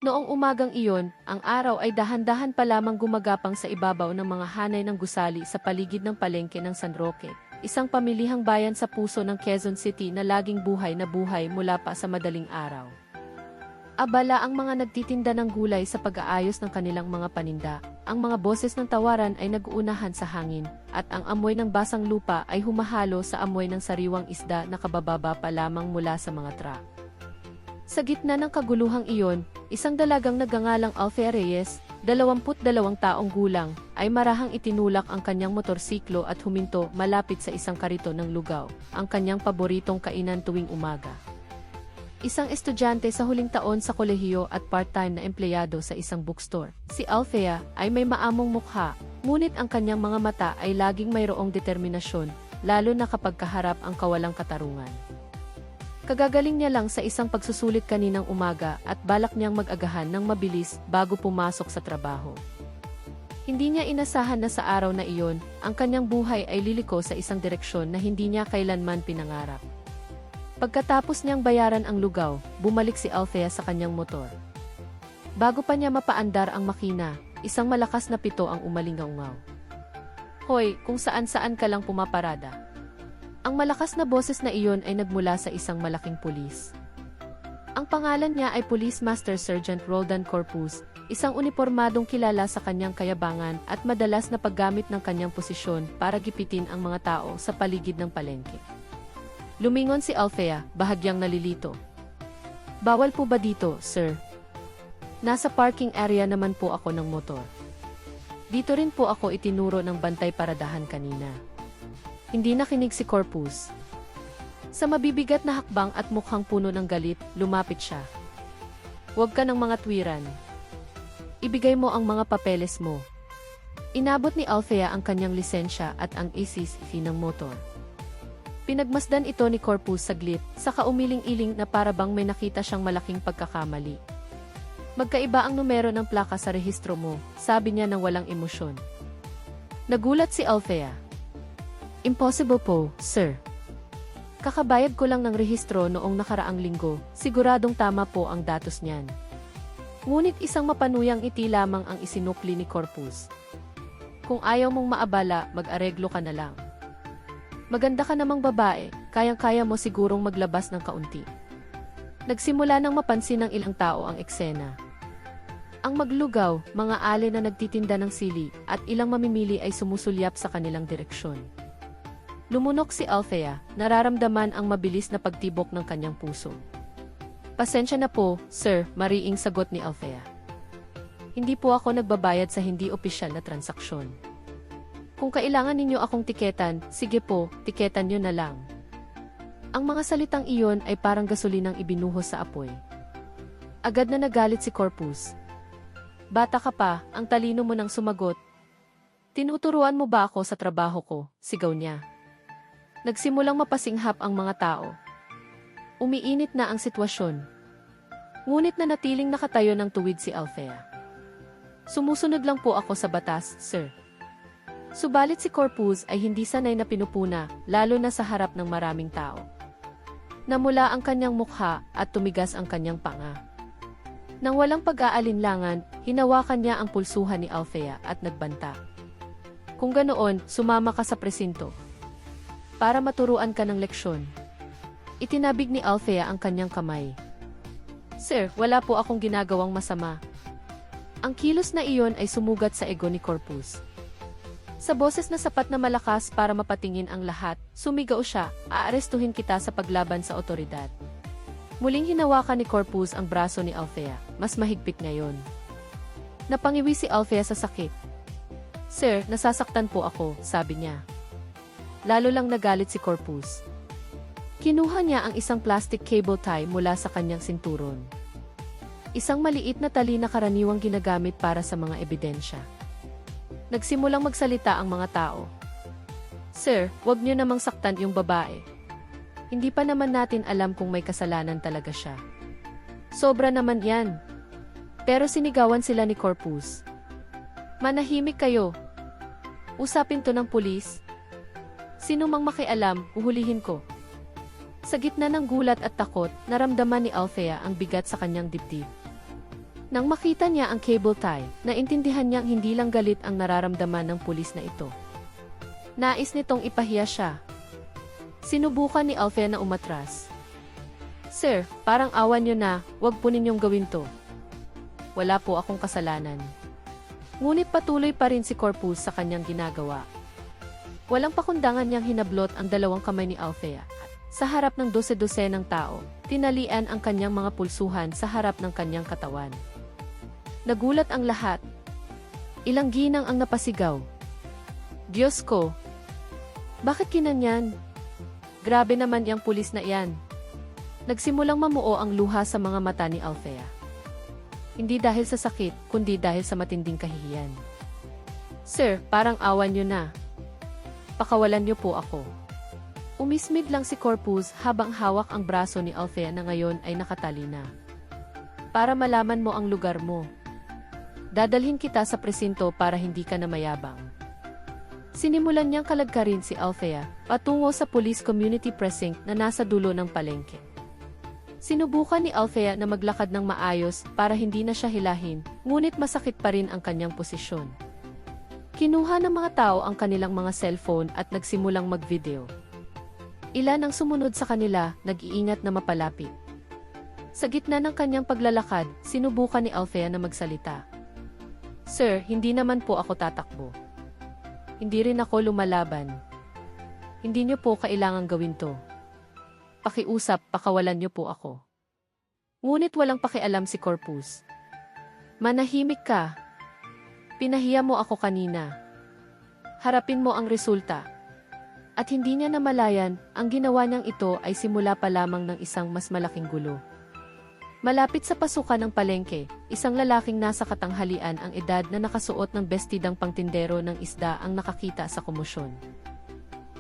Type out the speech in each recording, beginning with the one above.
Noong umagang iyon, ang araw ay dahan-dahan pa lamang gumagapang sa ibabaw ng mga hanay ng gusali sa paligid ng palengke ng San Roque, isang pamilihang bayan sa puso ng Quezon City na laging buhay na buhay mula pa sa madaling araw. Abala ang mga nagtitinda ng gulay sa pag-aayos ng kanilang mga paninda, ang mga boses ng tawaran ay nag-uunahan sa hangin, at ang amoy ng basang lupa ay humahalo sa amoy ng sariwang isda na kabababa pa lamang mula sa mga truck. Sa gitna ng kaguluhang iyon, isang dalagang nagngangalang Alfea Reyes, 22 taong gulang, ay marahang itinulak ang kanyang motorsiklo at huminto malapit sa isang kariton ng lugaw, ang kanyang paboritong kainan tuwing umaga. Isang estudyante sa huling taon sa kolehiyo at part-time na empleyado sa isang bookstore, si Alfea ay may maamong mukha, ngunit ang kanyang mga mata ay laging mayroong determinasyon, lalo na kapag kaharap ang kawalang katarungan. Kagagaling niya lang sa isang pagsusulit kaninang umaga at balak niyang mag-agahan ng mabilis bago pumasok sa trabaho. Hindi niya inasahan na sa araw na iyon, ang kanyang buhay ay liliko sa isang direksyon na hindi niya kailanman pinangarap. Pagkatapos niyang bayaran ang lugaw, bumalik si Alfea sa kanyang motor. Bago pa niya mapaandar ang makina, isang malakas na pito ang umalingaungaw. "Hoy, kung saan-saan ka lang pumaparada." Ang malakas na boses na iyon ay nagmula sa isang malaking pulis. Ang pangalan niya ay Police Master Sergeant Roldan Corpus, isang unipormadong kilala sa kanyang kayabangan at madalas na paggamit ng kanyang posisyon para gipitin ang mga tao sa paligid ng palengke. Lumingon si Alfea, bahagyang nalilito. "Bawal po ba dito, sir? Nasa parking area naman po ako ng motor. Dito rin po ako itinuro ng bantay paradahan kanina." Hindi nakinig si Corpus. Sa mabibigat na hakbang at mukhang puno ng galit, lumapit siya. "Huwag ka ng mga tuwiran. Ibigay mo ang mga papeles mo." Inabot ni Alfea ang kanyang lisensya at ang ACC ng motor. Pinagmasdan ito ni Corpus saglit, saka umiling-iling na para bang may nakita siyang malaking pagkakamali. "Magkaiba ang numero ng plaka sa rehistro mo," sabi niya nang walang emosyon. Nagulat si Alfea. "Impossible po, sir. Kakabayad ko lang ng rehistro noong nakaraang linggo, siguradong tama po ang datos niyan." Ngunit isang mapanuyang ngiti lamang ang isinukli ni Corpus. "Kung ayaw mong maabala, mag-areglo ka na lang. Maganda ka namang babae, kayang-kaya mo sigurong maglabas ng kaunti." Nagsimula nang mapansin ng ilang tao ang eksena. Ang maglugaw, mga ale na nagtitinda ng sili, at ilang mamimili ay sumusulyap sa kanilang direksyon. Lumunok si Alfea, nararamdaman ang mabilis na pagtibok ng kanyang puso. "Pasensya na po, sir," mariing sagot ni Alfea. "Hindi po ako nagbabayad sa hindi opisyal na transaksyon. Kung kailangan ninyo akong tiketan, sige po, tiketan nyo na lang." Ang mga salitang iyon ay parang gasolinang ibinuhos sa apoy. Agad na nagalit si Corpus. "Bata ka pa, ang talino mo nang sumagot. Tinuturuan mo ba ako sa trabaho ko?" sigaw niya. Nagsimulang mapasinghap ang mga tao. Umiinit na ang sitwasyon. Ngunit nanatiling nakatayo ng tuwid si Alfea. "Sumusunod lang po ako sa batas, sir." Subalit si Corpus ay hindi sanay na pinupuna, lalo na sa harap ng maraming tao. Namula ang kanyang mukha at tumigas ang kanyang panga. Nang walang pag-aalinlangan, hinawakan niya ang pulsuhan ni Alfea at nagbanta. "Kung ganoon, sumama ka sa presinto para maturuan ka ng leksyon." Itinabig ni Alfea ang kanyang kamay. "Sir, wala po akong ginagawang masama." Ang kilos na iyon ay sumugat sa ego ni Corpus. Sa boses na sapat na malakas para mapatingin ang lahat, sumigaw siya, "Aarestuhin kita sa paglaban sa otoridad." Muling hinawakan ni Corpus ang braso ni Alfea, mas mahigpit ngayon. Napangiwi si Alfea sa sakit. "Sir, nasasaktan po ako," sabi niya. Lalo lang nagalit si Corpus. Kinuha niya ang isang plastic cable tie mula sa kanyang sinturon. Isang maliit na tali na karaniwang ginagamit para sa mga ebidensya. Nagsimulang magsalita ang mga tao. "Sir, wag niyo namang saktan yung babae. Hindi pa naman natin alam kung may kasalanan talaga siya. Sobra naman yan." Pero sinigawan sila ni Corpus. "Manahimik kayo. Usapin to ng pulis. Sino mang makialam, uhulihin ko." Sa gitna ng gulat at takot, naramdaman ni Alfea ang bigat sa kanyang dibdib. Nang makita niya ang cable tie, naintindihan niyang hindi lang galit ang nararamdaman ng pulis na ito. Nais nitong ipahiya siya. Sinubukan ni Althea na umatras. Sir, parang awan niyo na, wag po ninyong gawin to. Wala po akong kasalanan. Ngunit patuloy pa rin si Corpus sa kanyang ginagawa. Walang pakundangan niyang hinablot ang dalawang kamay ni Althea. Sa harap ng dose-dosenang tao, tinalian ang kanyang mga pulsuhan sa harap ng kanyang katawan. Nagulat ang lahat. Ilang ginang ang napasigaw. Diyos ko! Bakit kinanyan? Grabe naman yang pulis na iyan. Nagsimulang mamuo ang luha sa mga mata ni Althea. Hindi dahil sa sakit, kundi dahil sa matinding kahihiyan. Sir, parang awan niyo na. Pakawalan niyo po ako. Umismid lang si Corpus habang hawak ang braso ni Althea na ngayon ay nakatali na. Para malaman mo ang lugar mo. Dadalhin kita sa presinto para hindi ka na mayabang. Sinimulan niyang kalagkarin si Althea patungo sa police community precinct na nasa dulo ng palengke. Sinubukan ni Althea na maglakad ng maayos para hindi na siya hilahin, ngunit masakit pa rin ang kanyang posisyon. Kinuha ng mga tao ang kanilang mga cellphone at nagsimulang mag-video. Ilan ang sumunod sa kanila, nag-iingat na mapalapit. Sa gitna ng kanyang paglalakad, sinubukan ni Althea na magsalita. Sir, hindi naman po ako tatakbo. Hindi rin ako lumalaban. Hindi niyo po kailangang gawin to. Pakiusap, pakawalan niyo po ako. Ngunit walang pakialam si Corpus. Manahimik ka. Pinahiya mo ako kanina. Harapin mo ang resulta. At hindi niya namalayan, ang ginawa niyang ito ay simula pa lamang ng isang mas malaking gulo. Malapit sa pasukan ng palengke, isang lalaking nasa katanghalian ang edad na nakasuot ng bestidang pangtindero ng isda ang nakakita sa komosyon.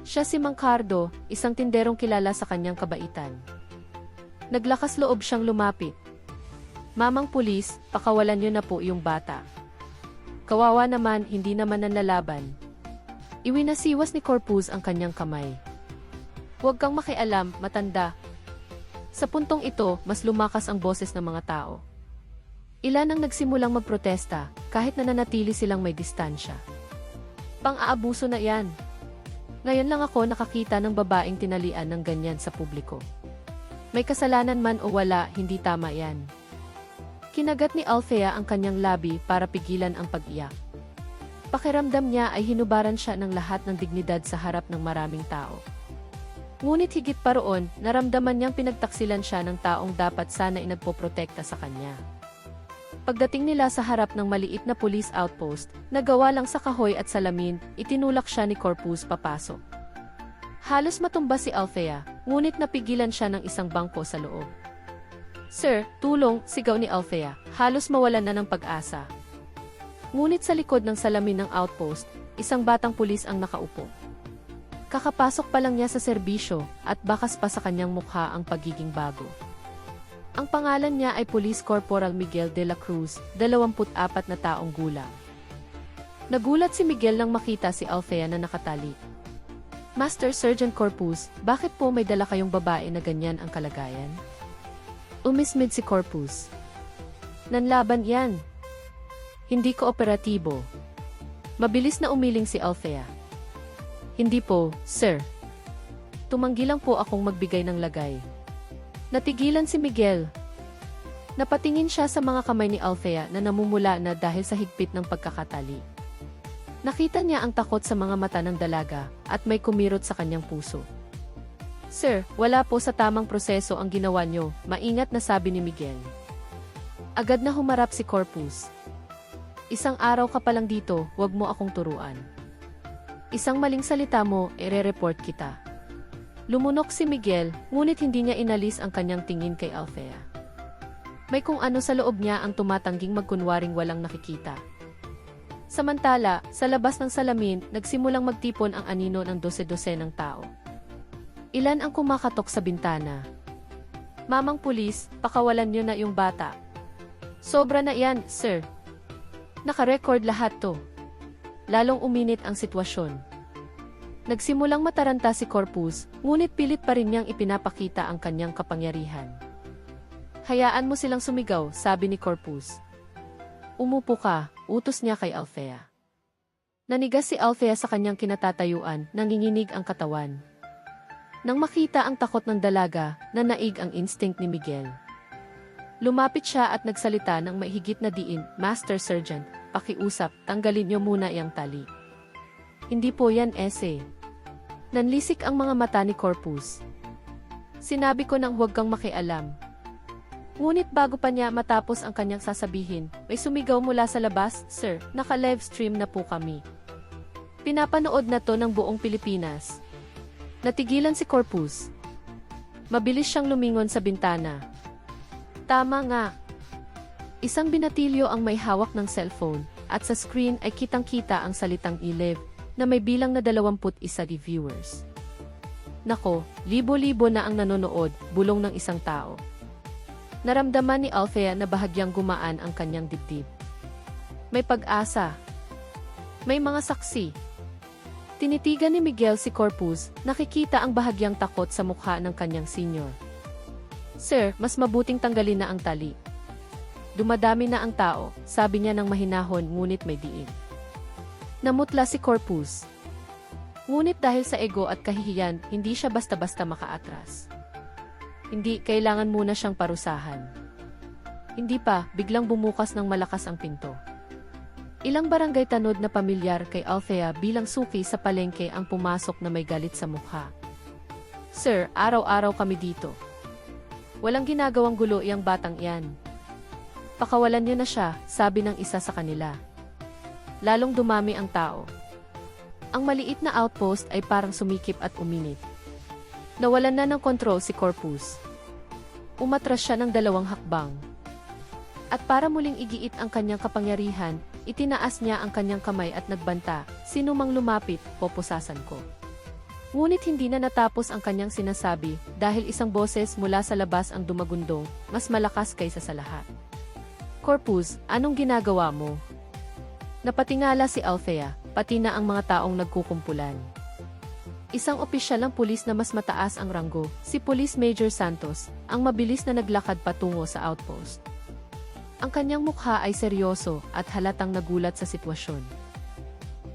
Siya si Mang Cardo, isang tinderong kilala sa kanyang kabaitan. Naglakas loob siyang lumapit. Mamang pulis, pakawalan niyo na po yung bata. Kawawa naman, hindi naman nanlalaban. Iwinasiwas ni Corpus ang kanyang kamay. Huwag kang makialam, matanda. Sa puntong ito, mas lumakas ang boses ng mga tao. Ilan ang nagsimulang magprotesta, kahit nananatili silang may distansya. Pang-aabuso na yan. Ngayon lang ako nakakita ng babaeng tinalian ng ganyan sa publiko. May kasalanan man o wala, hindi tama yan. Kinagat ni Althea ang kanyang labi para pigilan ang pag-iyak. Pakiramdam niya ay hinubaran siya ng lahat ng dignidad sa harap ng maraming tao. Ngunit higit pa roon, naramdaman niyang pinagtaksilan siya ng taong dapat sana inagpoprotekta sa kanya. Pagdating nila sa harap ng maliit na police outpost, nagawa lang sa kahoy at salamin, itinulak siya ni Corpus papasok. Halos matumba si Althea, ngunit napigilan siya ng isang bangko sa loob. Sir, tulong, sigaw ni Althea, halos mawalan na ng pag-asa. Ngunit sa likod ng salamin ng outpost, isang batang pulis ang nakaupo. Kakapasok pa lang niya sa serbisyo at bakas pa sa kanyang mukha ang pagiging bago. Ang pangalan niya ay Police Corporal Miguel de la Cruz, 24 na taong gulang. Nagulat si Miguel nang makita si Althea na nakatali. Master Sergeant Corpus, bakit po may dala kayong babae na ganyan ang kalagayan? Umismid si Corpus. Nanlaban yan. Hindi kooperatibo. Mabilis na umiling si Althea. Hindi po, sir. Tumanggi lang po akong magbigay ng lagay. Natigilan si Miguel. Napatingin siya sa mga kamay ni Althea na namumula na dahil sa higpit ng pagkakatali. Nakita niya ang takot sa mga mata ng dalaga at may kumirot sa kanyang puso. Sir, wala po sa tamang proseso ang ginawa niyo, maingat na sabi ni Miguel. Agad na humarap si Corpus. Isang araw ka pa lang dito, wag mo akong turuan. Isang maling salita mo, ire-report kita. Lumunok si Miguel, ngunit hindi niya inalis ang kanyang tingin kay Althea. May kung ano sa loob niya ang tumatangging magkunwaring walang nakikita. Samantala, sa labas ng salamin, nagsimulang magtipon ang anino ng dose-dosenang tao. Ilan ang kumakatok sa bintana. Mamang pulis, pakawalan niyo na yung bata. Sobra na yan, sir. Naka-record lahat to. Lalong uminit ang sitwasyon. Nagsimulang mataranta si Corpus, ngunit pilit pa rin niyang ipinapakita ang kanyang kapangyarihan. Hayaan mo silang sumigaw, sabi ni Corpus. Umupo ka, utos niya kay Althea. Nanigas si Althea sa kanyang kinatatayuan, nanginginig ang katawan. Nang makita ang takot ng dalaga, nanaig ang instinct ni Miguel. Lumapit siya at nagsalita ng maihigit na diin, Master Sergeant, pakiusap, tanggalin niyo muna iyang tali. Hindi po yan ese. Nanlisik ang mga mata ni Corpus. Sinabi ko nang huwag kang makialam. Ngunit bago pa niya matapos ang kanyang sasabihin, may sumigaw mula sa labas, Sir, naka-live stream na po kami. Pinapanood na to ng buong Pilipinas. Natigilan si Corpus. Mabilis siyang lumingon sa bintana. Tama nga. Isang binatilyo ang may hawak ng cellphone, at sa screen ay kitang-kita ang salitang live, na may bilang na 21 viewers. Nako, libo-libo na ang nanonood, bulong ng isang tao. Naramdaman ni Althea na bahagyang gumaan ang kanyang dibdib. May pag-asa. May mga saksi. Tinitigan ni Miguel si Corpus, nakikita ang bahagyang takot sa mukha ng kanyang senior. Sir, mas mabuting tanggalin na ang tali. Dumadami na ang tao, sabi niya ng mahinahon ngunit may diin. Namutla si Corpus. Ngunit dahil sa ego at kahihiyan, hindi siya basta-basta makaatras. Hindi, kailangan muna siyang parusahan. Hindi pa, biglang bumukas ng malakas ang pinto. Ilang barangay tanod na pamilyar kay Althea bilang suki sa palengke ang pumasok na may galit sa mukha. Sir, araw-araw kami dito. Walang ginagawang gulo iyang batang iyan. Pakawalan niyo na siya, sabi ng isa sa kanila. Lalong dumami ang tao. Ang maliit na outpost ay parang sumikip at uminit. Nawalan na ng kontrol si Corpus. Umatras siya ng 2 hakbang. At para muling igiit ang kanyang kapangyarihan, itinaas niya ang kanyang kamay at nagbanta, sino mang lumapit, poposasan ko. Ngunit hindi na natapos ang kanyang sinasabi dahil isang boses mula sa labas ang dumagundong, mas malakas kaysa sa lahat. Corpus, anong ginagawa mo? Napatingala si Althea, pati na ang mga taong nagkukumpulan. Isang opisyal ng pulis na mas mataas ang ranggo, si Police Major Santos, ang mabilis na naglakad patungo sa outpost. Ang kanyang mukha ay seryoso at halatang nagulat sa sitwasyon.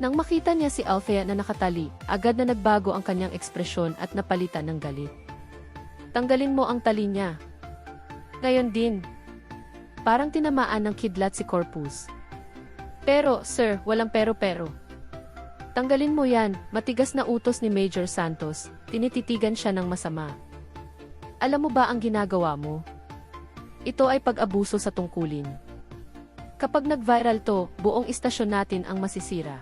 Nang makita niya si Althea na nakatali, agad na nagbago ang kanyang ekspresyon at napalitan ng galit. Tanggalin mo ang tali niya. Ngayon din. Parang tinamaan ng kidlat si Corpus. Pero, sir, walang pero-pero. Tanggalin mo yan, matigas na utos ni Major Santos, tinititigan siya ng masama. Alam mo ba ang ginagawa mo? Ito ay pag-abuso sa tungkulin. Kapag nag-viral to, buong istasyon natin ang masisira.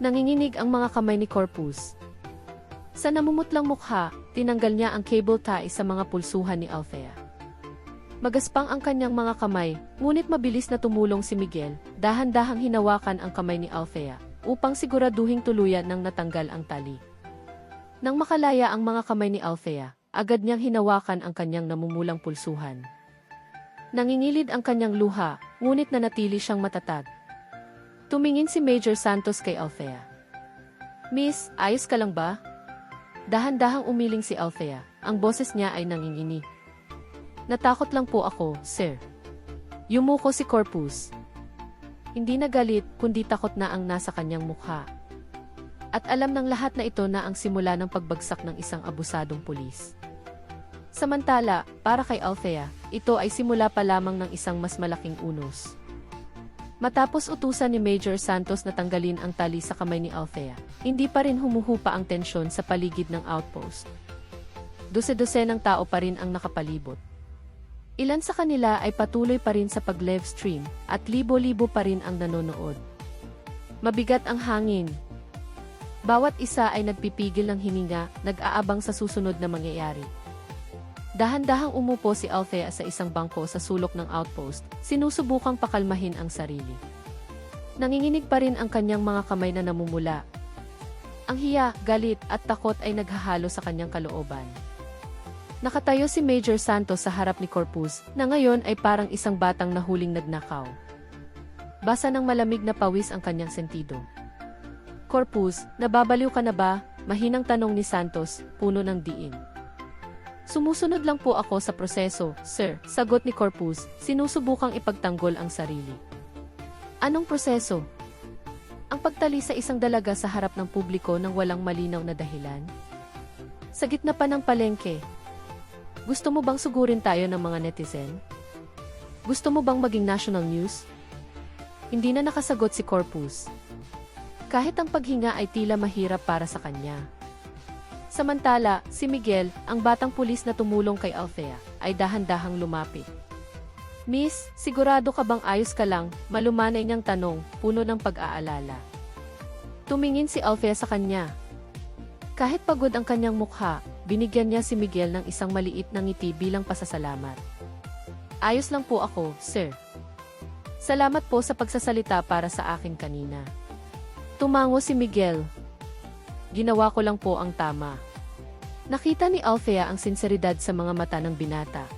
Nanginginig ang mga kamay ni Corpus. Sa namumutlang mukha, tinanggal niya ang cable tie sa mga pulsuhan ni Althea. Magaspang ang kanyang mga kamay, ngunit mabilis na tumulong si Miguel, dahan-dahang hinawakan ang kamay ni Althea, upang siguraduhing tuluyan nang natanggal ang tali. Nang makalaya ang mga kamay ni Althea, agad niyang hinawakan ang kanyang namumulang pulsuhan. Nangingilid ang kanyang luha, ngunit nanatili siyang matatag. Tumingin si Major Santos kay Althea. Miss, ayos ka lang ba? Dahan-dahang umiling si Althea, ang boses niya ay nanginginig. Natakot lang po ako, sir. Yumuko si Corpus. Hindi na galit, kundi takot na ang nasa kanyang mukha. At alam ng lahat na ito na ang simula ng pagbagsak ng isang abusadong pulis. Samantala, para kay Althea, ito ay simula pa lamang ng isang mas malaking unos. Matapos utusan ni Major Santos na tanggalin ang tali sa kamay ni Althea, hindi pa rin humuhupa ang tensyon sa paligid ng outpost. Dose-dosenang tao pa rin ang nakapalibot. Ilan sa kanila ay patuloy pa rin sa pag-live stream at libo-libo pa rin ang nanonood. Mabigat ang hangin. Bawat isa ay nagpipigil ng hininga, nag-aabang sa susunod na mangyayari. Dahan-dahang umupo si Althea sa isang bangko sa sulok ng outpost, sinusubukang pakalmahin ang sarili. Nanginginig pa rin ang kanyang mga kamay na namumula. Ang hiya, galit at takot ay naghahalo sa kanyang kalooban. Nakatayo si Major Santos sa harap ni Corpus, na ngayon ay parang isang batang nahuling nagnakaw. Basa ng malamig na pawis ang kanyang sentido. Corpus, nababaliw ka na ba? Mahinang tanong ni Santos, puno ng diin. Sumusunod lang po ako sa proseso, sir, sagot ni Corpus, sinusubukang ipagtanggol ang sarili. Anong proseso? Ang pagtali sa isang dalaga sa harap ng publiko ng walang malinaw na dahilan? Sa gitna pa ng palengke. Gusto mo bang sugurin tayo ng mga netizen? Gusto mo bang maging national news? Hindi na nakasagot si Corpus. Kahit ang paghinga ay tila mahirap para sa kanya. Samantala, si Miguel, ang batang pulis na tumulong kay Althea, ay dahan-dahang lumapit. Miss, sigurado ka bang ayos ka lang? Malumanay niyang tanong, puno ng pag-aalala. Tumingin si Althea sa kanya. Kahit pagod ang kanyang mukha, binigyan niya si Miguel ng isang maliit na ngiti bilang pasasalamat. Ayos lang po ako, sir. Salamat po sa pagsasalita para sa akin kanina. Tumango si Miguel. Ginawa ko lang po ang tama. Nakita ni Althea ang sinseridad sa mga mata ng binata.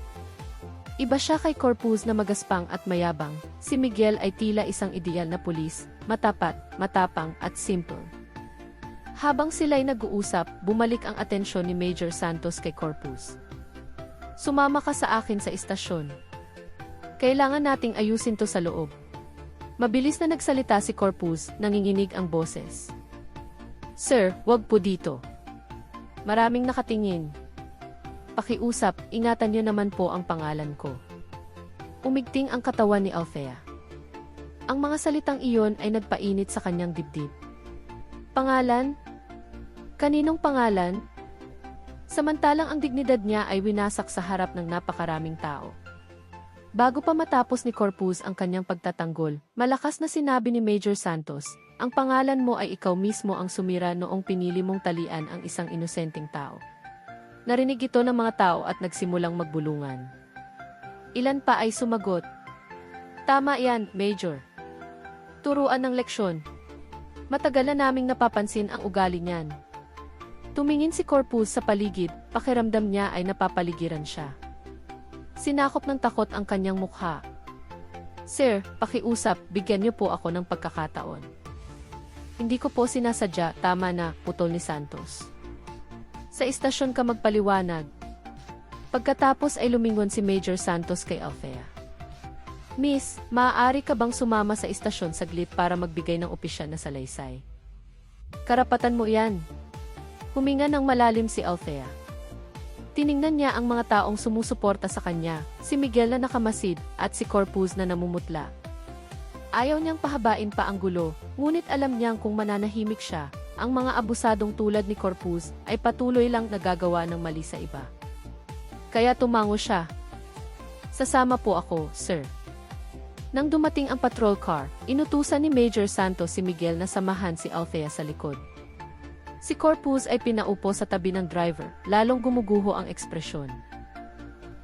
Iba siya kay Corpus na magaspang at mayabang. Si Miguel ay tila isang ideal na pulis, matapat, matapang at simple. Habang sila'y nag-uusap, bumalik ang atensyon ni Major Santos kay Corpus. Sumama ka sa akin sa istasyon. Kailangan nating ayusin to sa loob. Mabilis na nagsalita si Corpus, nanginginig ang boses. Sir, wag po dito. Maraming nakatingin. Pakiusap, ingatan niyo naman po ang pangalan ko. Umigting ang katawan ni Althea. Ang mga salitang iyon ay nagpainit sa kanyang dibdib. Pangalan? Kaninong pangalan? Samantalang ang dignidad niya ay winasak sa harap ng napakaraming tao. Bago pa matapos ni Corpus ang kanyang pagtatanggol, malakas na sinabi ni Major Santos, ang pangalan mo ay ikaw mismo ang sumira noong pinili mong talian ang isang inosenteng tao. Narinig ito ng mga tao at nagsimulang magbulungan. Ilan pa ay sumagot. Tama yan, Major. Turuan ng leksyon. Matagal na naming napapansin ang ugali niyan. Tumingin si Corpus sa paligid, pakiramdam niya ay napapaligiran siya. Sinakop ng takot ang kanyang mukha. Sir, pakiusap, bigyan niyo po ako ng pagkakataon. Hindi ko po sinasadya, tama na, putol ni Santos. Sa istasyon ka magpaliwanag. Pagkatapos ay lumingon si Major Santos kay Althea. Miss, maaari ka bang sumama sa istasyon saglit para magbigay ng opisyal na salaysay? Karapatan mo yan. Huminga ng malalim si Althea. Tiningnan niya ang mga taong sumusuporta sa kanya, si Miguel na nakamasid at si Corpus na namumutla. Ayaw niyang pahabain pa ang gulo, ngunit alam niyang kung mananahimik siya, ang mga abusadong tulad ni Corpus ay patuloy lang nagagawa ng mali sa iba. Kaya tumango siya. Sasama po ako, sir. Nang dumating ang patrol car, inutusan ni Major Santos si Miguel na samahan si Althea sa likod. Si Corpus ay pinaupo sa tabi ng driver, lalong gumuguho ang ekspresyon.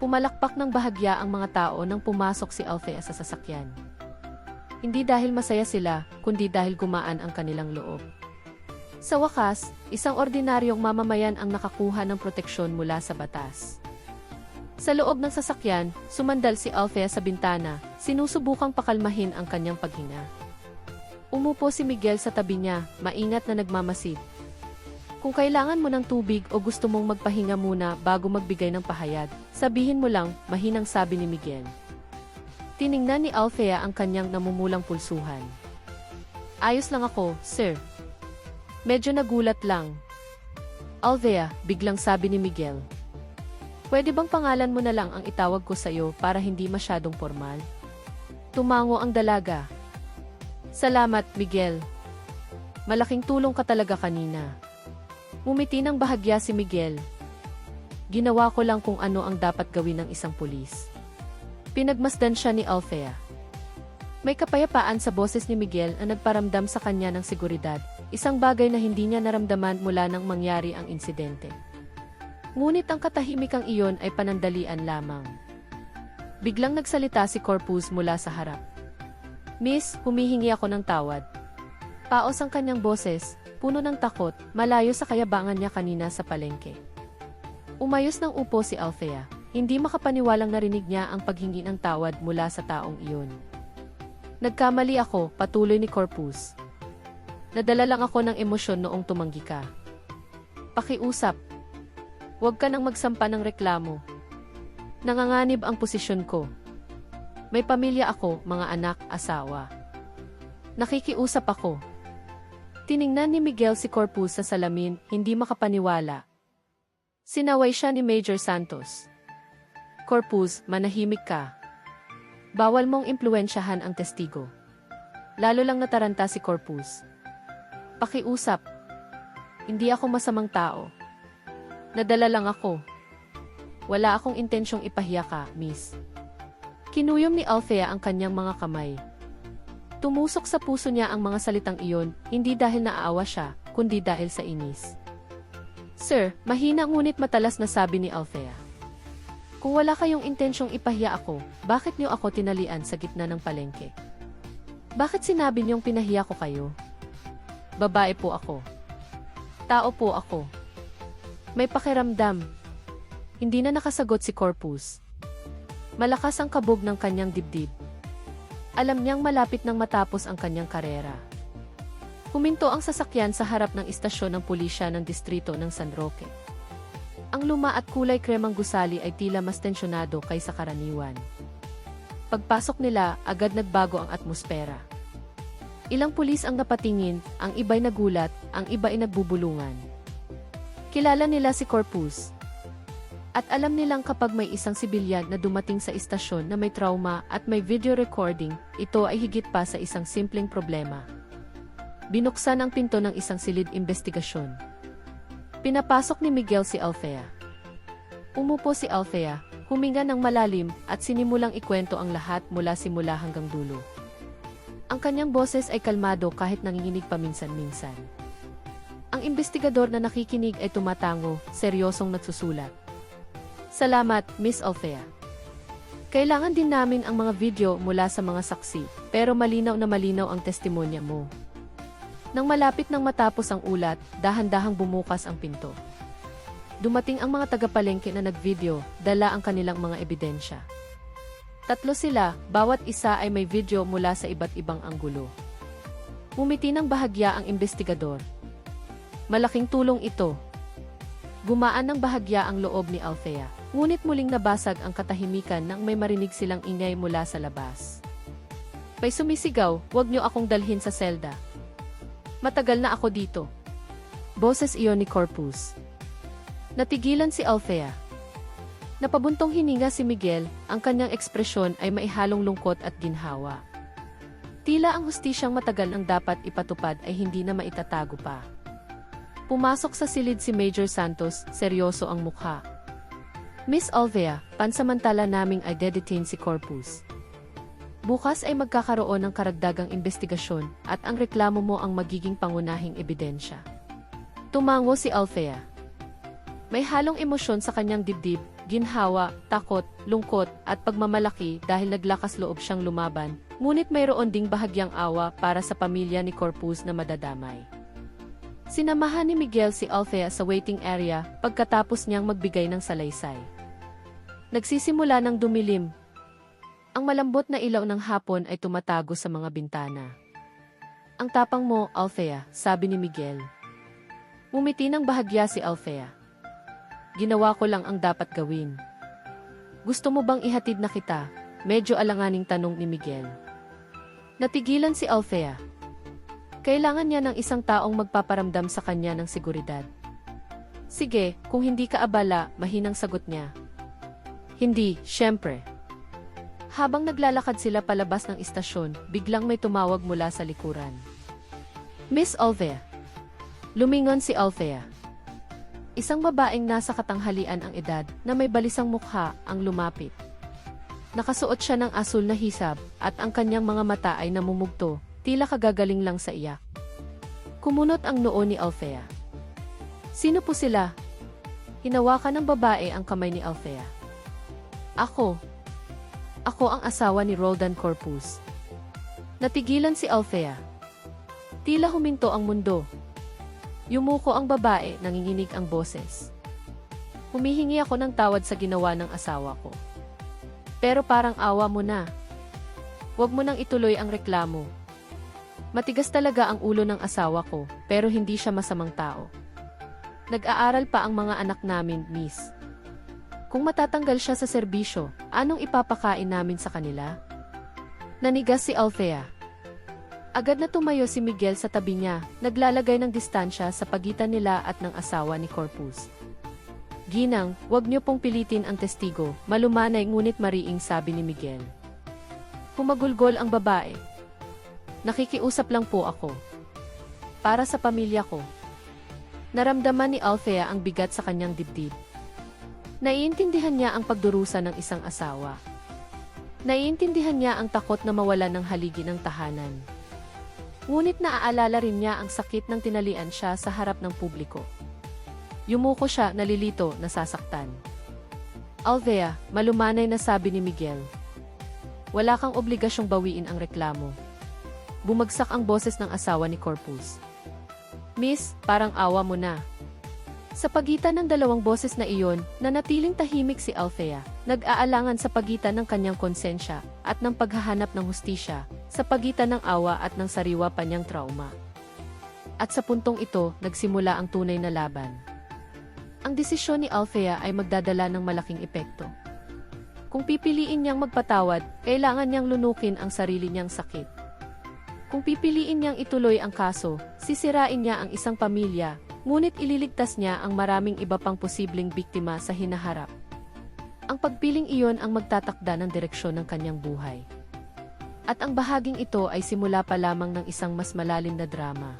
Pumalakpak ng bahagya ang mga tao nang pumasok si Althea sa sasakyan. Hindi dahil masaya sila, kundi dahil gumaan ang kanilang loob. Sa wakas, isang ordinaryong mamamayan ang nakakuha ng proteksyon mula sa batas. Sa loob ng sasakyan, sumandal si Althea sa bintana, sinusubukang pakalmahin ang kanyang paghinga. Umupo si Miguel sa tabi niya, maingat na nagmamasid. Kung kailangan mo ng tubig o gusto mong magpahinga muna bago magbigay ng pahayag, sabihin mo lang, mahinang sabi ni Miguel. Tiningnan ni Althea ang kanyang namumulang pulsuhan. Ayos lang ako, sir. Medyo nagulat lang. Althea, biglang sabi ni Miguel. Pwede bang pangalan mo na lang ang itawag ko sa'yo para hindi masyadong formal? Tumango ang dalaga. Salamat, Miguel. Malaking tulong ka talaga kanina. Ngumiti ng bahagya si Miguel. Ginawa ko lang kung ano ang dapat gawin ng isang pulis. Pinagmasdan siya ni Althea. May kapayapaan sa boses ni Miguel na nagparamdam sa kanya ng seguridad, isang bagay na hindi niya naramdaman mula nang mangyari ang insidente. Ngunit ang katahimikang iyon ay panandalian lamang. Biglang nagsalita si Corpus mula sa harap. Miss, humihingi ako ng tawad. Paos ang kanyang boses, puno ng takot, malayo sa kayabangan niya kanina sa palengke. Umayos ng upo si Althea, hindi makapaniwalang narinig niya ang paghingi ng tawad mula sa taong iyon. Nagkamali ako, patuloy ni Corpus. Nadala lang ako ng emosyon noong tumanggi ka. Pakiusap. Huwag ka nang magsampa ng reklamo. Nanganganib ang posisyon ko. May pamilya ako, mga anak, asawa. Nakikiusap ako. Tiningnan ni Miguel si Corpus sa salamin, hindi makapaniwala. Sinaway siya ni Major Santos. Corpus, manahimik ka. Bawal mong impluwensyahan ang testigo. Lalo lang nataranta si Corpus. Pakiusap. Hindi ako masamang tao. Nadala lang ako. Wala akong intensyong ipahiya ka, miss. Kinuyom ni Althea ang kanyang mga kamay. Tumusok sa puso niya ang mga salitang iyon, hindi dahil naaawa siya, kundi dahil sa inis. Sir, mahina ngunit matalas na sabi ni Althea. Kung wala kayong intensyong ipahiya ako, bakit niyo ako tinalian sa gitna ng palengke? Bakit sinabi niyong pinahiya ko kayo? Babae po ako. Tao po ako. May pakiramdam. Hindi na nakasagot si Corpus. Malakas ang kabog ng kanyang dibdib. Alam niyang malapit nang matapos ang kanyang karera. Huminto ang sasakyan sa harap ng istasyon ng pulisya ng distrito ng San Roque. Ang luma at kulay kremang gusali ay tila mas tensyonado kaysa karaniwan. Pagpasok nila, agad nagbago ang atmosfera. Ilang pulis ang napatingin, ang iba'y nagulat, ang iba ay nagbubulungan. Kilala nila si Corpus. At alam nilang kapag may isang sibilyan na dumating sa istasyon na may trauma at may video recording, ito ay higit pa sa isang simpleng problema. Binuksan ang pinto ng isang silid investigasyon. Pinapasok ni Miguel si Althea. Umupo si Althea, huminga ng malalim at sinimulang ikwento ang lahat mula simula hanggang dulo. Ang kanyang boses ay kalmado kahit nanginginig paminsan-minsan. Ang investigador na nakikinig ay tumatango, seryosong nagsusulat. Salamat, Miss Althea. Kailangan din namin ang mga video mula sa mga saksi, pero malinaw na malinaw ang testimonya mo. Nang malapit nang matapos ang ulat, dahan-dahang bumukas ang pinto. Dumating ang mga tagapalengke na nag-video, dala ang kanilang mga ebidensya. 3 sila, bawat isa ay may video mula sa iba't ibang anggulo. Ngumiti ng bahagya ang investigador. Malaking tulong ito. Gumaan ng bahagya ang loob ni Althea, ngunit muling nabasag ang katahimikan nang may marinig silang ingay mula sa labas. May sumisigaw, "Huwag niyo akong dalhin sa selda. Matagal na ako dito." Boses iyon ni Corpus. Natigilan si Althea. Napabuntong hininga si Miguel, ang kanyang ekspresyon ay maihalong lungkot at ginhawa. Tila ang hustisyang matagal ang dapat ipatupad ay hindi na maitatago pa. Pumasok sa silid si Major Santos, seryoso ang mukha. Miss Althea, pansamantala naming i-detain si Corpus. Bukas ay magkakaroon ng karagdagang investigasyon at ang reklamo mo ang magiging pangunahing ebidensya. Tumango si Althea. May halong emosyon sa kanyang dibdib, ginhawa, takot, lungkot, at pagmamalaki dahil naglakas loob siyang lumaban, ngunit mayroon ding bahagyang awa para sa pamilya ni Corpus na madadamay. Sinamahan ni Miguel si Althea sa waiting area pagkatapos niyang magbigay ng salaysay. Nagsisimula ng dumilim. Ang malambot na ilaw ng hapon ay tumatago sa mga bintana. Ang tapang mo, Althea, sabi ni Miguel. Umiti ng bahagya si Althea. Ginawa ko lang ang dapat gawin. Gusto mo bang ihatid na kita? Medyo alanganing tanong ni Miguel. Natigilan si Althea. Kailangan niya ng isang taong magpaparamdam sa kanya ng seguridad. Sige, kung hindi ka abala, mahinang sagot niya. Hindi, syempre. Habang naglalakad sila palabas ng istasyon, biglang may tumawag mula sa likuran. Miss Althea. Lumingon si Althea. Isang babaeng nasa katanghalian ang edad na may balisang mukha ang lumapit. Nakasuot siya ng asul na hisab at ang kanyang mga mata ay namumugto, tila kagagaling lang sa iyak. Kumunot ang noo ni Althea. Sino po sila? Hinawakan ng babae ang kamay ni Althea. Ako. Ako ang asawa ni Roldan Corpus. Natigilan si Althea. Tila huminto ang mundo. Yumuko ang babae, nanginginig ang boses. Humihingi ako ng tawad sa ginawa ng asawa ko. Pero parang awa mo na. Huwag mo nang ituloy ang reklamo. Matigas talaga ang ulo ng asawa ko, pero hindi siya masamang tao. Nag-aaral pa ang mga anak namin, miss. Kung matatanggal siya sa serbisyo, anong ipapakain namin sa kanila? Nanigas si Althea. Agad na tumayo si Miguel sa tabi niya, naglalagay ng distansya sa pagitan nila at ng asawa ni Corpus. Ginang, wag niyo pong pilitin ang testigo, malumanay ngunit mariing sabi ni Miguel. Humagulgol ang babae. Nakikiusap lang po ako. Para sa pamilya ko. Naramdaman ni Althea ang bigat sa kanyang dibdib. Naiintindihan niya ang pagdurusa ng isang asawa. Naiintindihan niya ang takot na mawalan ng haligi ng tahanan. Ngunit naaalala rin niya ang sakit ng tinalian siya sa harap ng publiko. Yumuko siya, nalilito, nasasaktan. Althea, malumanay na sabi ni Miguel. Wala kang obligasyong bawiin ang reklamo. Bumagsak ang boses ng asawa ni Corpus. Miss, parang awa mo na. Sa pagitan ng dalawang boses na iyon, nanatiling tahimik si Althea, nag-aalangan sa pagitan ng kanyang konsensya at ng paghahanap ng hustisya, sa pagitan ng awa at ng sariwa pa niyang trauma. At sa puntong ito, nagsimula ang tunay na laban. Ang desisyon ni Althea ay magdadala ng malaking epekto. Kung pipiliin niyang magpatawad, kailangan niyang lunukin ang sarili niyang sakit. Kung pipiliin niyang ituloy ang kaso, sisirain niya ang isang pamilya, ngunit ililigtas niya ang maraming iba pang posibleng biktima sa hinaharap. Ang pagpiling iyon ang magtatakda ng direksyon ng kanyang buhay. At ang bahaging ito ay simula pa lamang ng isang mas malalim na drama.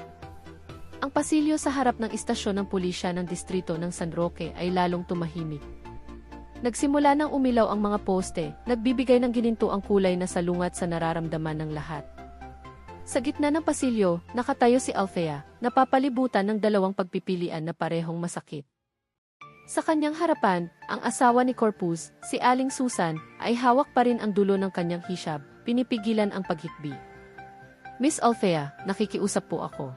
Ang pasilyo sa harap ng istasyon ng pulisya ng distrito ng San Roque ay lalong tumahimik. Nagsimula nang umilaw ang mga poste, nagbibigay ng gininto ang kulay na salungat sa nararamdaman ng lahat. Sa gitna ng pasilyo, nakatayo si Althea, napapalibutan ng dalawang pagpipilian na parehong masakit. Sa kanyang harapan, ang asawa ni Corpus, si Aling Susan, ay hawak pa rin ang dulo ng kanyang hishab, pinipigilan ang paghikbi. Miss Althea, nakikiusap po ako.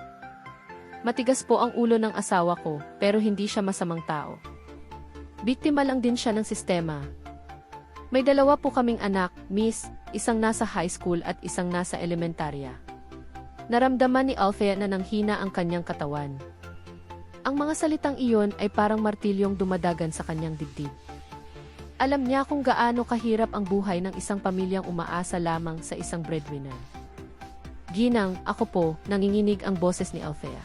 Matigas po ang ulo ng asawa ko, pero hindi siya masamang tao. Biktima lang din siya ng sistema. May dalawa po kaming anak, miss, isang nasa high school at isang nasa elementarya. Naramdaman ni Althea na nanghina ang kanyang katawan. Ang mga salitang iyon ay parang martilyong dumadagan sa kanyang dibdib. Alam niya kung gaano kahirap ang buhay ng isang pamilyang umaasa lamang sa isang breadwinner. Ginang, ako po, nanginginig ang boses ni Althea.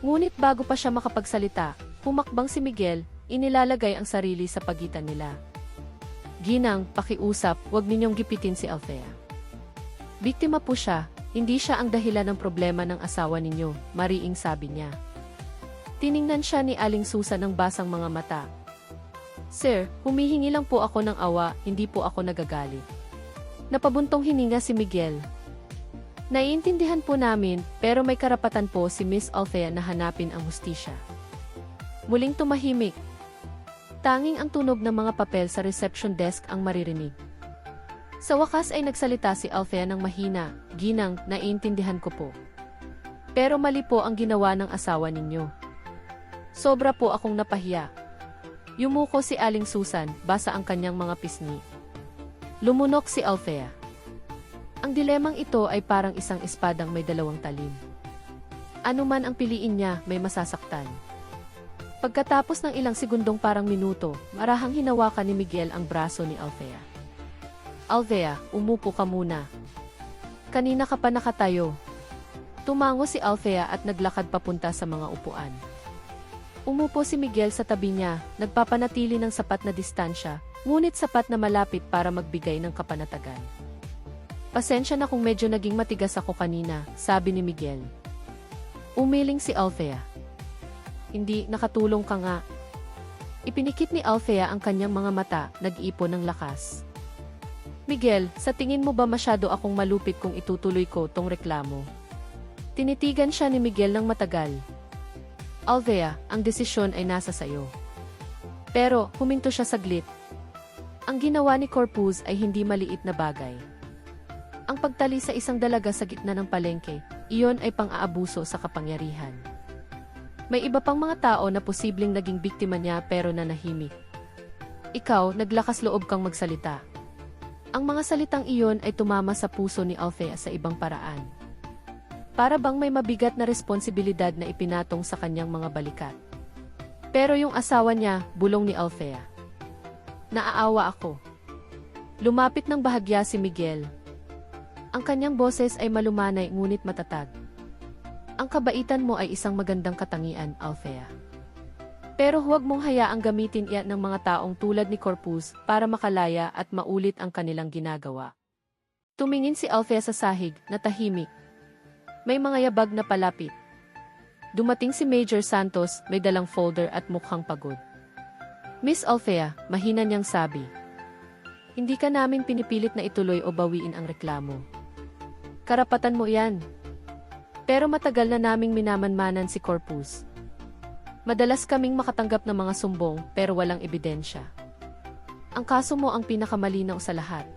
Ngunit bago pa siya makapagsalita, humakbang si Miguel, inilalagay ang sarili sa pagitan nila. Ginang, pakiusap, huwag ninyong gipitin si Althea. Biktima po siya, hindi siya ang dahilan ng problema ng asawa ninyo, mariing sabi niya. Tiningnan siya ni Aling Susan ng basang mga mata. Sir, humihingi lang po ako ng awa, hindi po ako nagagalit. Napabuntong hininga si Miguel. Naiintindihan po namin, pero may karapatan po si Miss Althea na hanapin ang hustisya. Muling tumahimik. Tanging ang tunog ng mga papel sa reception desk ang maririnig. Sa wakas ay nagsalita si Althea ng mahina, Ginang, naiintindihan ko po. Pero mali po ang ginawa ng asawa ninyo. Sobra po akong napahiya. Yumuko si Aling Susan, basa ang kanyang mga pisngi. Lumunok si Althea. Ang dilemang ito ay parang isang espadang may dalawang talim. Ano man ang piliin niya, may masasaktan. Pagkatapos ng ilang segundong parang minuto, marahang hinawakan ni Miguel ang braso ni Althea. Althea, umupo ka muna. Kanina ka pa nakatayo. Tumango si Althea at naglakad papunta sa mga upuan. Umupo si Miguel sa tabi niya, nagpapanatili ng sapat na distansya, ngunit sapat na malapit para magbigay ng kapanatagan. Pasensya na kung medyo naging matigas ako kanina, sabi ni Miguel. Umiling si Althea. Hindi, nakatulong ka nga. Ipinikit ni Althea ang kanyang mga mata, nag-ipon ng lakas. Miguel, sa tingin mo ba masyado akong malupit kung itutuloy ko tong reklamo? Tinitigan siya ni Miguel ng matagal. Althea, ang desisyon ay nasa sayo. Pero, huminto siya saglit. Ang ginawa ni Corpus ay hindi maliit na bagay. Ang pagtali sa isang dalaga sa gitna ng palengke, iyon ay pang-aabuso sa kapangyarihan. May iba pang mga tao na posibleng naging biktima niya pero nanahimik. Ikaw, naglakas loob kang magsalita. Ang mga salitang iyon ay tumama sa puso ni Althea sa ibang paraan. Para bang may mabigat na responsibilidad na ipinatong sa kanyang mga balikat. Pero yung asawa niya, bulong ni Althea. Naaawa ako. Lumapit ng bahagya si Miguel. Ang kanyang boses ay malumanay ngunit matatag. Ang kabaitan mo ay isang magandang katangian, Althea. Pero huwag mong hayaang gamitin iyan ng mga taong tulad ni Corpus para makalaya at maulit ang kanilang ginagawa. Tumingin si Althea sa sahig na tahimik. May mga yabag na palapit. Dumating si Major Santos, may dalang folder at mukhang pagod. Miss Althea, mahina niyang sabi. Hindi ka namin pinipilit na ituloy o bawiin ang reklamo. Karapatan mo yan. Pero matagal na naming minamanmanan si Corpus. Madalas kaming makatanggap ng mga sumbong pero walang ebidensya. Ang kaso mo ang pinakamalinaw sa lahat.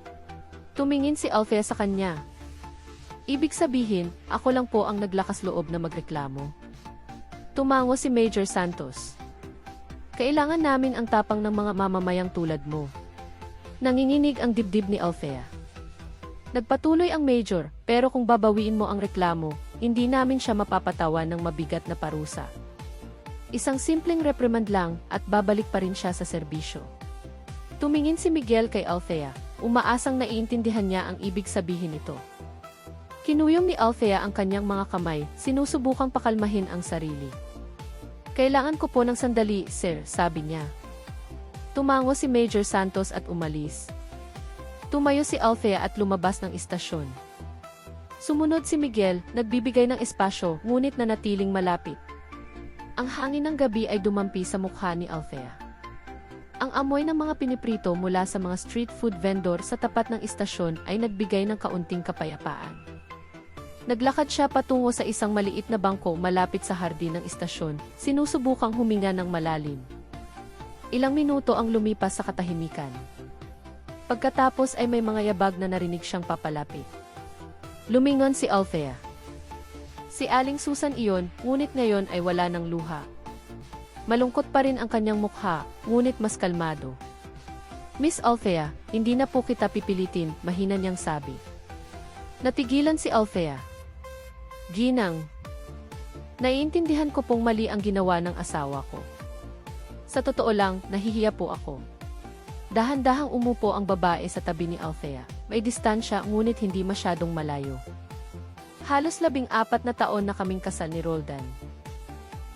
Tumingin si Althea sa kanya. Ibig sabihin, ako lang po ang naglakas loob na magreklamo. Tumango si Major Santos. Kailangan namin ang tapang ng mga mamamayang tulad mo. Nanginginig ang dibdib ni Althea. Nagpatuloy ang Major, pero kung babawiin mo ang reklamo, hindi namin siya mapapatawan ng mabigat na parusa. Isang simpleng reprimand lang at babalik pa rin siya sa serbisyo. Tumingin si Miguel kay Althea, umaasang naiintindihan niya ang ibig sabihin nito. Kinuyom ni Althea ang kanyang mga kamay, sinusubukang pakalmahin ang sarili. Kailangan ko po ng sandali, sir, sabi niya. Tumango si Major Santos at umalis. Tumayo si Althea at lumabas ng istasyon. Sumunod si Miguel, nagbibigay ng espasyo, ngunit nanatiling malapit. Ang hangin ng gabi ay dumampi sa mukha ni Althea. Ang amoy ng mga piniprito mula sa mga street food vendor sa tapat ng istasyon ay nagbigay ng kaunting kapayapaan. Naglakad siya patungo sa isang maliit na bangko malapit sa hardin ng istasyon, sinusubukang huminga ng malalim. Ilang minuto ang lumipas sa katahimikan. Pagkatapos ay may mga yabag na narinig siyang papalapit. Lumingon si Althea. Si Aling Susan iyon, ngunit ngayon ay wala ng luha. Malungkot pa rin ang kanyang mukha, ngunit mas kalmado. Miss Althea, hindi na po kita pipilitin, mahina niyang sabi. Natigilan si Althea. Ginang. Naiintindihan ko pong mali ang ginawa ng asawa ko. Sa totoo lang, nahihiya po ako. Dahan-dahang umupo ang babae sa tabi ni Althea. May distansya ngunit hindi masyadong malayo. Halos 14 na taon na kaming kasal ni Roldan.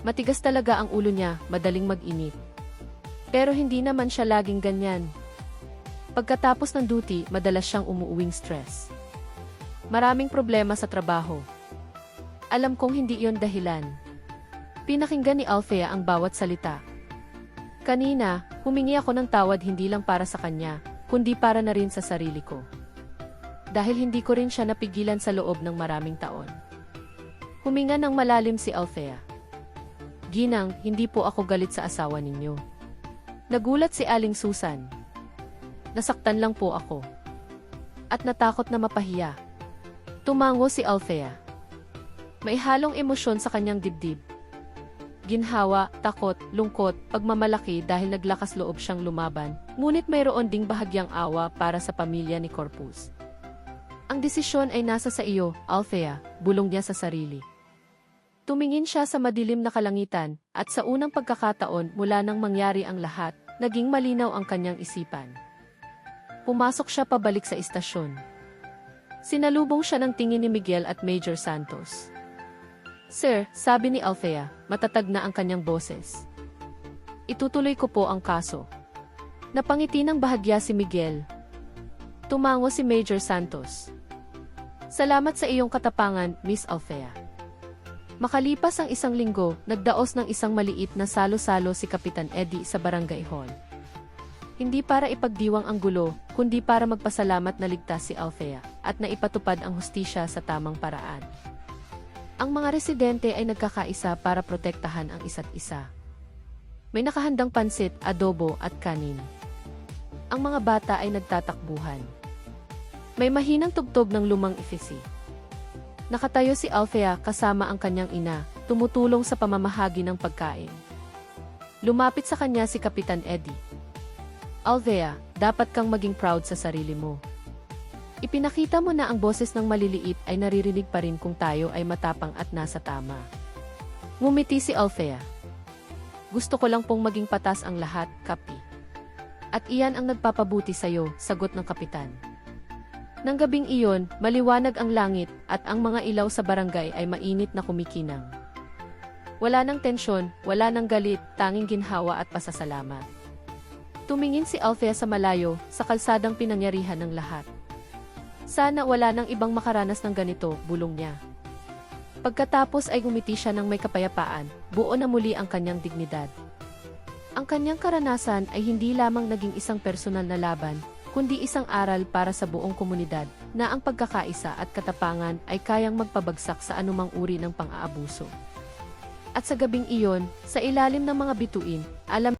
Matigas talaga ang ulo niya, madaling mag-inip. Pero hindi naman siya laging ganyan. Pagkatapos ng duty, madalas siyang umuuwing stress. Maraming problema sa trabaho. Alam kong hindi iyon dahilan. Pinakinggan ni Althea ang bawat salita. Kanina, humingi ako ng tawad hindi lang para sa kanya, kundi para na rin sa sarili ko. Dahil hindi ko rin siya napigilan sa loob ng maraming taon. Huminga ng malalim si Althea. Ginang, hindi po ako galit sa asawa ninyo. Nagulat si Aling Susan. Nasaktan lang po ako. At natakot na mapahiya. Tumango si Althea. May halong emosyon sa kanyang dibdib. Ginhawa, takot, lungkot, pagmamalaki dahil naglakas loob siyang lumaban, ngunit mayroon ding bahagyang awa para sa pamilya ni Corpus. Ang desisyon ay nasa sa iyo, Althea, bulong niya sa sarili. Tumingin siya sa madilim na kalangitan, at sa unang pagkakataon mula nang mangyari ang lahat, naging malinaw ang kanyang isipan. Pumasok siya pabalik sa istasyon. Sinalubong siya ng tingin ni Miguel at Major Santos. Sir, sabi ni Althea, matatag na ang kanyang boses. Itutuloy ko po ang kaso. Napangiti ng bahagya si Miguel. Tumango si Major Santos. Salamat sa iyong katapangan, Miss Althea. Makalipas ang isang linggo, nagdaos ng isang maliit na salo-salo si Kapitan Eddie sa Barangay Hall. Hindi para ipagdiwang ang gulo, kundi para magpasalamat na ligtas si Althea at naipatupad ang hustisya sa tamang paraan. Ang mga residente ay nagkakaisa para protektahan ang isa't isa. May nakahandang pansit, adobo at kanin. Ang mga bata ay nagtatakbuhan. May mahinang tugtog ng lumang efesi. Nakatayo si Althea kasama ang kanyang ina, tumutulong sa pamamahagi ng pagkain. Lumapit sa kanya si Kapitan Eddie. Althea, dapat kang maging proud sa sarili mo. Ipinakita mo na ang boses ng maliliit ay naririnig pa rin kung tayo ay matapang at nasa tama. Ngumiti si Althea. Gusto ko lang pong maging patas ang lahat, Kapi. At iyan ang nagpapabuti sa'yo, sagot ng kapitan. Nang gabing iyon, maliwanag ang langit at ang mga ilaw sa barangay ay mainit na kumikinang. Wala nang tensyon, wala nang galit, tanging ginhawa at pasasalamat. Tumingin si Althea sa malayo, sa kalsadang pinangyarihan ng lahat. Sana wala nang ibang makaranas ng ganito, bulong niya. Pagkatapos ay ngumiti siya ng may kapayapaan, buo na muli ang kanyang dignidad. Ang kanyang karanasan ay hindi lamang naging isang personal na laban, kundi isang aral para sa buong komunidad, na ang pagkakaisa at katapangan ay kayang magpabagsak sa anumang uri ng pang-aabuso. At sa gabing iyon, sa ilalim ng mga bituin, alam